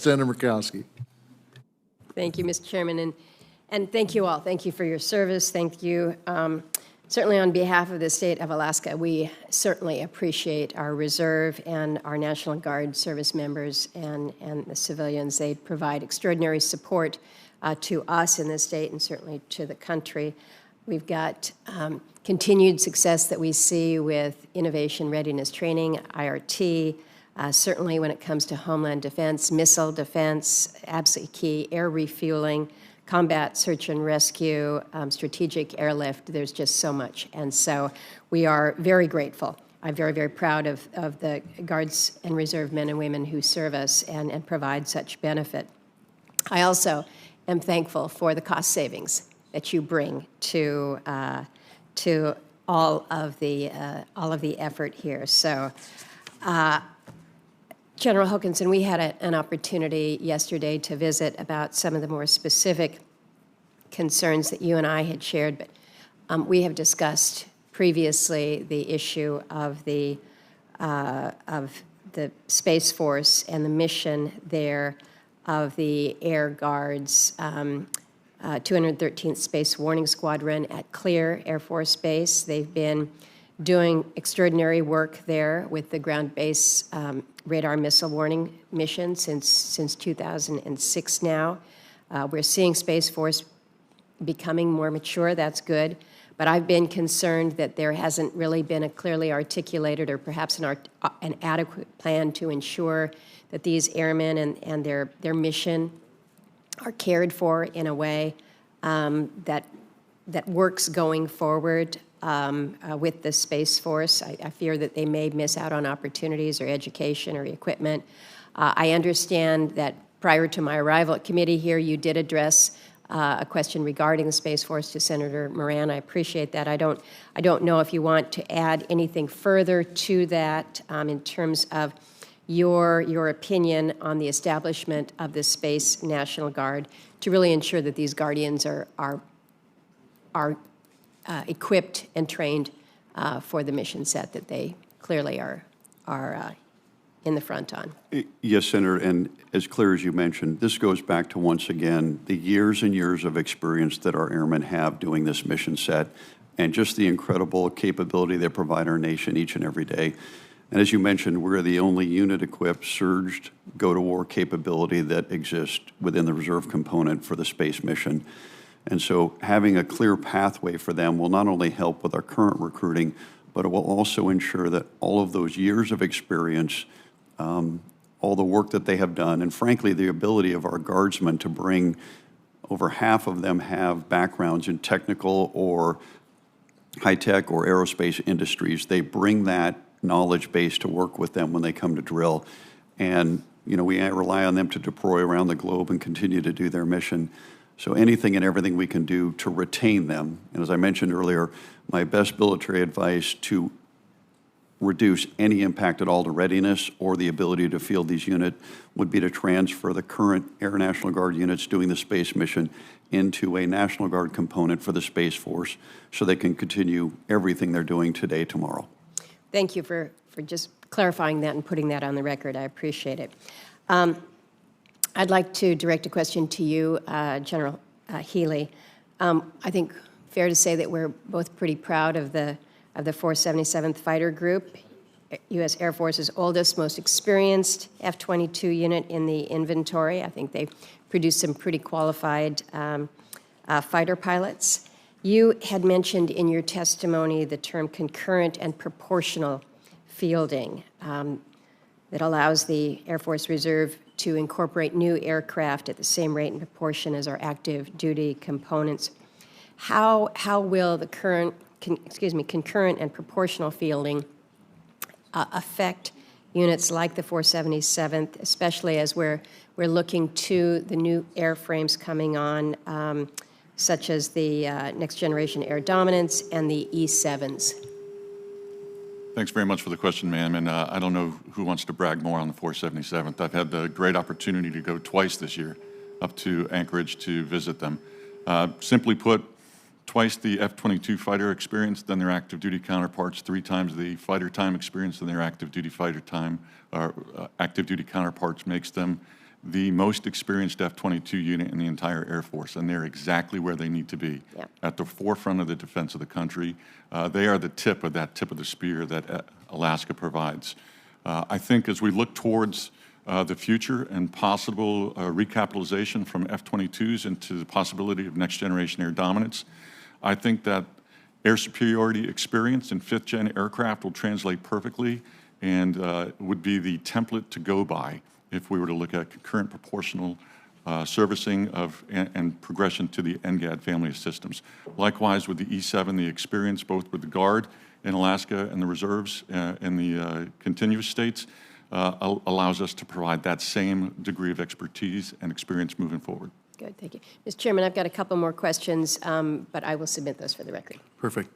Senator Murkowski. Thank you, Mr. Chairman, and thank you all. Thank you for your service. Thank you. Certainly on behalf of the state of Alaska, we certainly appreciate our reserve and our National Guard service members and the civilians. They provide extraordinary support to us in the state and certainly to the country. We've got continued success that we see with innovation readiness training, IRT, certainly when it comes to homeland defense, missile defense, absolutely key, air refueling, combat search and rescue, strategic airlift. There's just so much. And so we are very grateful. I'm very, very proud of the Guards and Reserve men and women who serve us and provide such benefit. I also am thankful for the cost savings that you bring to all of the effort here. So, General Hokanson, we had an opportunity yesterday to visit about some of the more specific concerns that you and I had shared, but we have discussed previously the issue of the Space Force and the mission there of the Air Guard's 213th Space Warning Squadron at Clear Air Force Base. They've been doing extraordinary work there with the ground-based radar missile warning mission since 2006 now. We're seeing Space Force becoming more mature. That's good. But I've been concerned that there hasn't really been a clearly articulated or perhaps an adequate plan to ensure that these airmen and their mission are cared for in a way that works going forward with the Space Force. I fear that they may miss out on opportunities or education or equipment. I understand that prior to my arrival at committee here, you did address a question regarding the Space Force to Senator Moran. I appreciate that. I don't know if you want to add anything further to that in terms of your opinion on the establishment of the Space National Guard to really ensure that these Guardians are equipped and trained for the mission set that they clearly are in the front on. Yes, Senator, and as clear as you mentioned, this goes back to, once again, the years and years of experience that our airmen have doing this mission set and just the incredible capability they provide our nation each and every day. And as you mentioned, we're the only unit-equipped, surged, go-to-war capability that exists within the reserve component for the space mission. And so having a clear pathway for them will not only help with our current recruiting, but it will also ensure that all of those years of experience, all the work that they have done, and frankly, the ability of our guardsmen to bring, over half of them have backgrounds in technical or high-tech or aerospace industries. They bring that knowledge base to work with them when they come to drill. And, you know, we rely on them to deploy around the globe and continue to do their mission. So anything and everything we can do to retain them. And as I mentioned earlier, my best military advice to reduce any impact at all to readiness or the ability to field these units would be to transfer the current Air National Guard units doing the space mission into a National Guard component for the Space Force so they can continue everything they're doing today, tomorrow. Thank you for just clarifying that and putting that on the record. I appreciate it. I'd like to direct a question to you, General Healy. I think fair to say that we're both pretty proud of the 477th Fighter Group, U.S. Air Force's oldest, most experienced F-22 unit in the inventory. I think they produced some pretty qualified fighter pilots. You had mentioned in your testimony the term concurrent and proportional fielding that allows the Air Force Reserve to incorporate new aircraft at the same rate and proportion as our active duty components. How will the concurrent and proportional fielding affect units like the 477th, especially as we're looking to the new airframes coming on, such as the Next Generation Air Dominance and the E-7s? Thanks very much for the question, ma'am. And I don't know who wants to brag more on the 477th. I've had the great opportunity to go twice this year up to Anchorage to visit them. Simply put, twice the F-22 fighter experience than their active duty counterparts, 3 times the fighter time experience than their active duty fighter time, or active duty counterparts makes them the most experienced F-22 unit in the entire Air Force, and they're exactly where they need to be, at the forefront of the defense of the country. They are the tip of the spear that Alaska provides. I think as we look towards the future and possible recapitalization from F-22s into the possibility of next-generation air dominance, I think that air superiority experience in fifth-gen aircraft will translate perfectly and would be the template to go by if we were to look at concurrent proportional servicing of and progression to the NGAD family of systems. Likewise, with the E-7, the experience both with the Guard in Alaska and the reserves in the contiguous states allows us to provide that same degree of expertise and experience moving forward. Good, thank you. Mr. Chairman, I've got a couple more questions, but I will submit those for the record. Perfect.